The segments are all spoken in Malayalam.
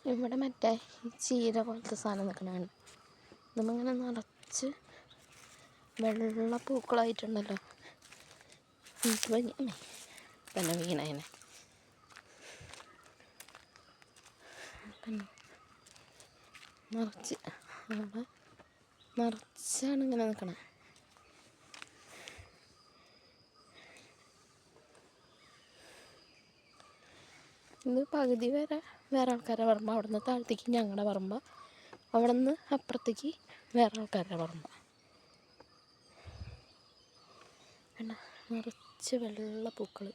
ഇവിടെ മറ്റേ ചീര പോലത്തെ സാധനം നിൽക്കണതാണ്. നമ്മളിങ്ങനെ നിറച്ച് വെള്ള പൂക്കളായിട്ടുണ്ടല്ലോ. പിന്നെ വീണതിനെ നിറച്ച് അവിടെ നിറച്ചാണ് ഇങ്ങനെ നിൽക്കണേ. ഇത് പകുതി വരെ വേറെ ആൾക്കാരുടെ പറമ്പ്, അവിടെ നിന്ന് താഴത്തേക്ക് ഞങ്ങളുടെ പറമ്പ്, അവിടെ നിന്ന് അപ്പുറത്തേക്ക് വേറെ ആൾക്കാരുടെ പറമ്പ്. വേണ്ട നിറച്ച് വെള്ള പൂക്കൾ.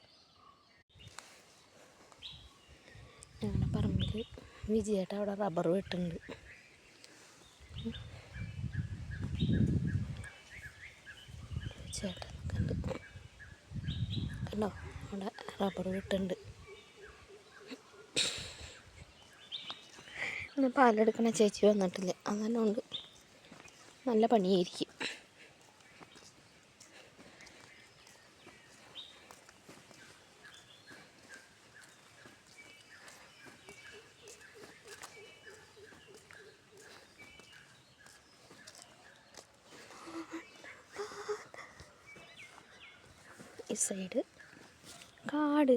ഞങ്ങളുടെ പറമ്പിൽ വിജയേട്ട അവിടെ റബ്ബർ വെട്ടുണ്ട്. ചേട്ടൻ കണ്ടോ അവിടെ റബ്ബർ വെട്ടുണ്ട്. ഇന്ന് പാലെടുക്കണ ചേച്ചി വന്നിട്ടില്ല, അങ്ങനെ ഉണ്ട് നല്ല പണിയായിരിക്കും. ഈ സൈഡ് കാട്.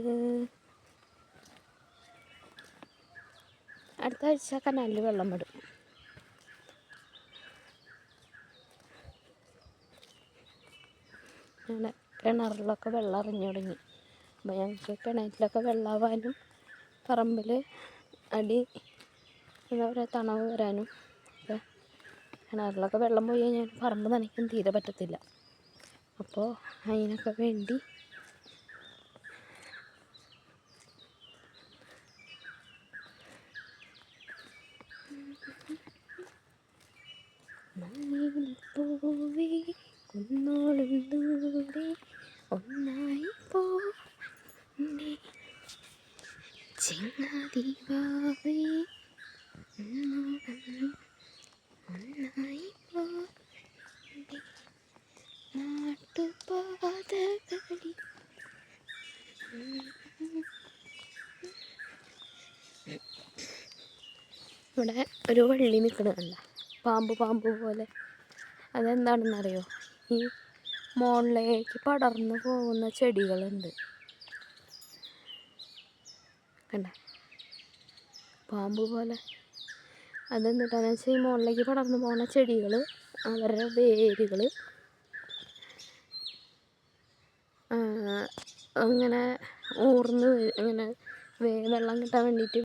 അടുത്ത ആഴ്ച കനാലിൽ വെള്ളം വിടും. അങ്ങനെ കിണറിലൊക്കെ വെള്ളം അറിഞ്ഞു തുടങ്ങി. അപ്പോൾ ഞങ്ങൾക്ക് കിണറ്റിലൊക്കെ വെള്ളമാവാനും പറമ്പിൽ അടി എന്താ പറയുക തണവ് വരാനും ഒക്കെ കിണറിലൊക്കെ വെള്ളം പോയി കഴിഞ്ഞാൽ പറമ്പ് നനയ്ക്കാൻ തീരെ പറ്റത്തില്ല. അപ്പോൾ അതിനൊക്കെ വേണ്ടി പൂവേ കുന്നോളം ദൂരെ ഒന്നായി പോണ്ടേ ചെങ്ങാതിവാവേ ഒന്നായി പോണ്ടേ നാട്ടുപാതകളിൽ. ഇവിടെ ഒരു വള്ളി നിൽക്കണതല്ല, പാമ്പ് പോലെ. അതെന്താണെന്നറിയോ? ഈ മുകളിലേക്ക് പടർന്നു പോകുന്ന ചെടികളുണ്ട്, കണ്ട പാമ്പ് പോലെ. അതെന്തിട്ടാന്ന് വെച്ചാൽ ഈ മുകളിലേക്ക് പടർന്നു പോകുന്ന ചെടികൾ അവരുടെ വേരുകൾ അങ്ങനെ ഊർന്ന് ഇങ്ങനെ വെള്ളം കിട്ടാൻ വേണ്ടിയിട്ട്